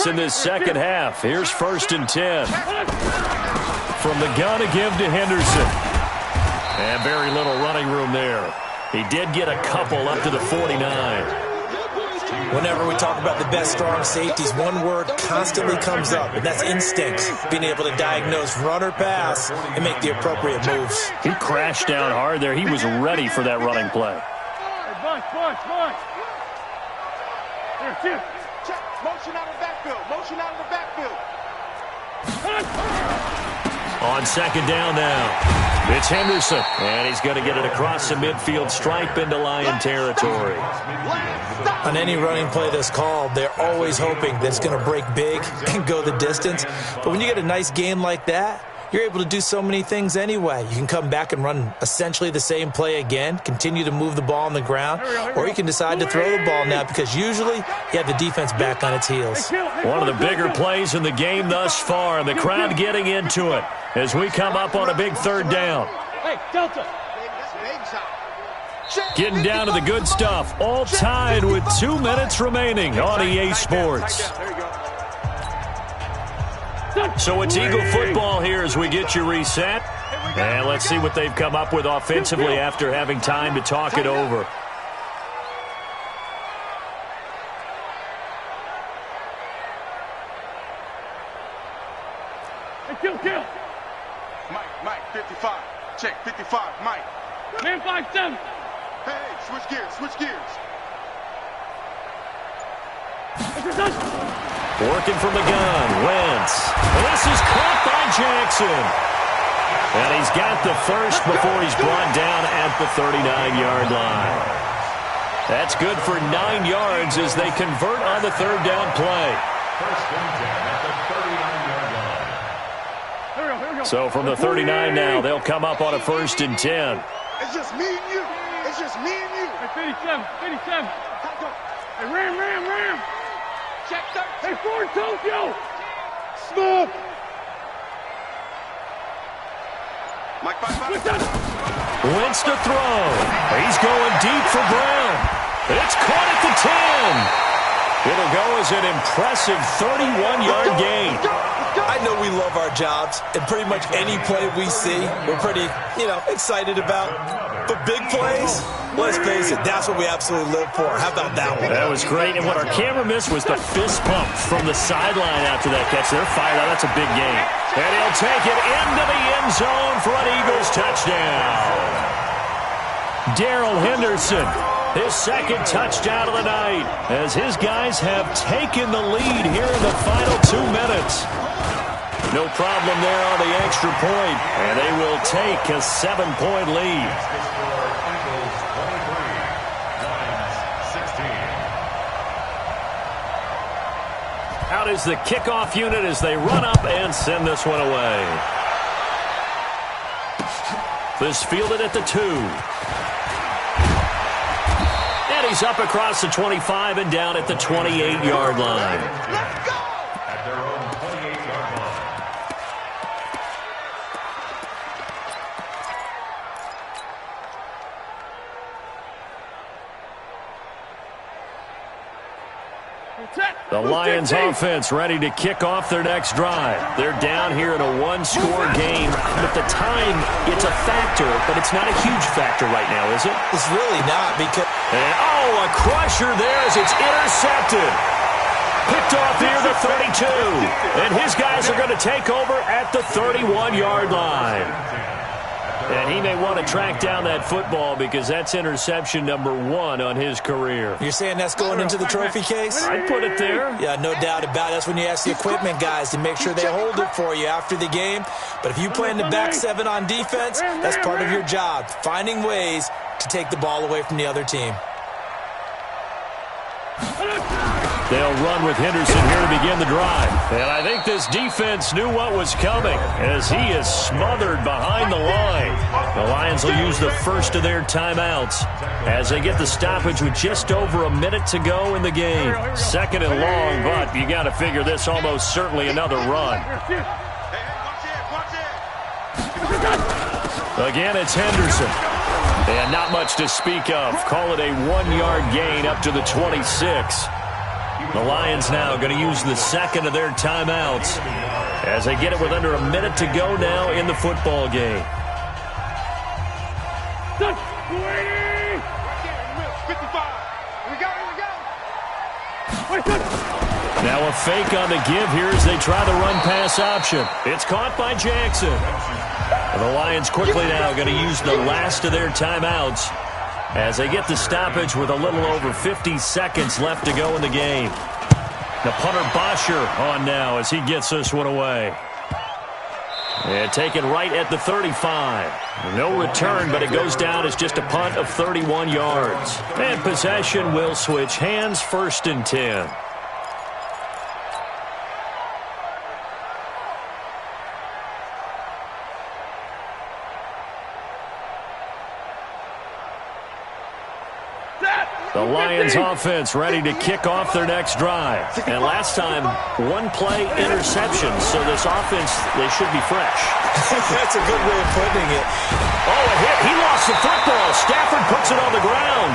points in this second half. Here's 1st and 10. From the gun to give to Henderson. And very little running room there. He did get a couple up to the 49. Whenever we talk about the best strong safeties, one word constantly comes up, and that's instinct. Being able to diagnose run or pass and make the appropriate moves. He crashed down hard there. He was ready for that running play. Check. Motion out of the backfield. Motion out of the backfield. On 2nd down now. It's Henderson, and he's going to get it across the midfield stripe into Lion territory. On any running play that's called, they're always hoping that it's going to break big and go the distance. But when you get a nice game like that, you're able to do so many things anyway. You can come back and run essentially the same play again, continue to move the ball on the ground, or you can decide to throw the ball now because usually you have the defense back on its heels. One of the bigger plays in the game thus far, and the crowd getting into it as we come up on a big 3rd down. Hey, Delta. Getting down to the good stuff, all tied with 2 minutes remaining on EA Sports. So it's Eagle football here as we get you reset. And let's see what they've come up with offensively after having time to talk it over. Kill. Mike, 55. Check, 55, Mike. Man, 5-7. Hey, switch gears. Working from the gun, Wentz. This is caught by Jackson. And he's got the first before he's brought down at the 39-yard line. That's good for 9 yards as they convert on the 3rd down play. So from the 39 now, they'll come up on a 1st and 10. It's just me and you. Hey, 57. Hey, Ram. Check 13. Hey, Ford Tokyo. Smoke. Mike, 5. Wentz to throw. He's going deep for Brown. It's caught at the 10. It'll go as an impressive 31-yard gain. I know we love our jobs, and pretty much any play we see, we're pretty, excited about. But big plays, let's face it, that's what we absolutely live for. How about that one? That was great, and what our camera missed was the fist pump from the sideline after that catch. They're fired out. That's a big game. And he'll take it into the end zone for an Eagles touchdown. Darrell Henderson, his 2nd touchdown of the night, as his guys have taken the lead here in the final 2 minutes. No problem there on the extra point, and they will take a 7-point lead. Out is the kickoff unit as they run up and send this one away. This fielded at the 2. And he's up across the 25 and down at the 28-yard line. Let's go! At their own 28-yard line. The Lions offense ready to kick off their next drive. They're down here in a 1-score game. At the time, it's a factor, but it's not a huge factor right now, is it? It's really not because... And, a crusher there as it's intercepted. Picked off near the 32. And his guys are going to take over at the 31-yard line. And he may want to track down that football because that's interception number 1 on his career. You're saying that's going into the trophy case? I'd put it there. Yeah, no doubt about it. That's when you ask the equipment guys to make sure they hold it for you after the game. But if you play in the back 7 on defense, that's part of your job, finding ways to take the ball away from the other team. They'll run with Henderson here to begin the drive. And I think this defense knew what was coming as he is smothered behind the line. The Lions will use the first of their timeouts as they get the stoppage with just over a minute to go in the game. 2nd and long, but you got to figure this almost certainly another run. Again, it's Henderson. And not much to speak of. Call it a 1-yard gain up to the 26. The Lions now going to use the second of their timeouts as they get it with under a minute to go now in the football game. 55. Here we go. Now a fake on the give here as they try the run-pass option. It's caught by Jackson. The Lions quickly now going to use the last of their timeouts as they get the stoppage with a little over 50 seconds left to go in the game. The punter Bosher on now as he gets this one away. And taken right at the 35. No return, but it goes down as just a punt of 31 yards. And possession will switch hands, 1st and 10. The Lions offense ready to kick off their next drive. And last time, one play interception. So this offense, they should be fresh. That's a good way of putting it. Oh, a hit. He lost the football. Stafford puts it on the ground.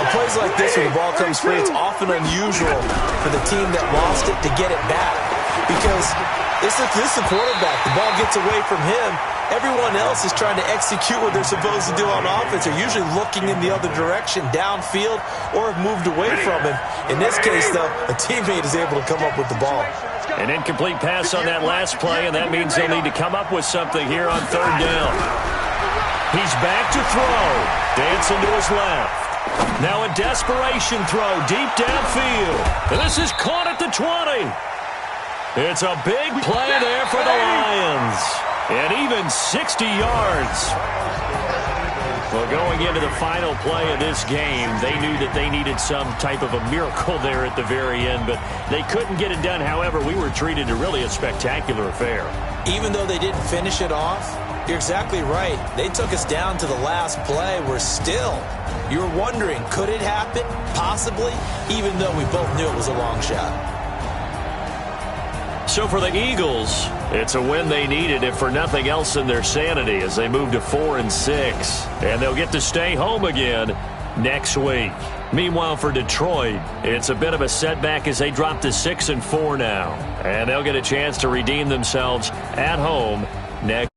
On plays like this, when the ball comes free, it's often unusual for the team that lost it to get it back. Because this is the quarterback. The ball gets away from him. Everyone else is trying to execute what they're supposed to do on offense. They're usually looking in the other direction, downfield, or have moved away from him. In this case, though, a teammate is able to come up with the ball. An incomplete pass on that last play, and that means they'll need to come up with something here on 3rd down. He's back to throw. Dancing to his left. Now a desperation throw deep downfield. And this is caught at the 20. It's a big play there for the Lions. And even 60 yards. Well, going into the final play of this game, they knew that they needed some type of a miracle there at the very end, but they couldn't get it done. However, we were treated to really a spectacular affair. Even though they didn't finish it off, you're exactly right. They took us down to the last play. We're still, you're wondering, could it happen? Possibly, even though we both knew it was a long shot. So for the Eagles, it's a win they needed, if for nothing else in their sanity, as they move to 4-6. And they'll get to stay home again next week. Meanwhile, for Detroit, it's a bit of a setback as they drop to 6-4 now. And they'll get a chance to redeem themselves at home next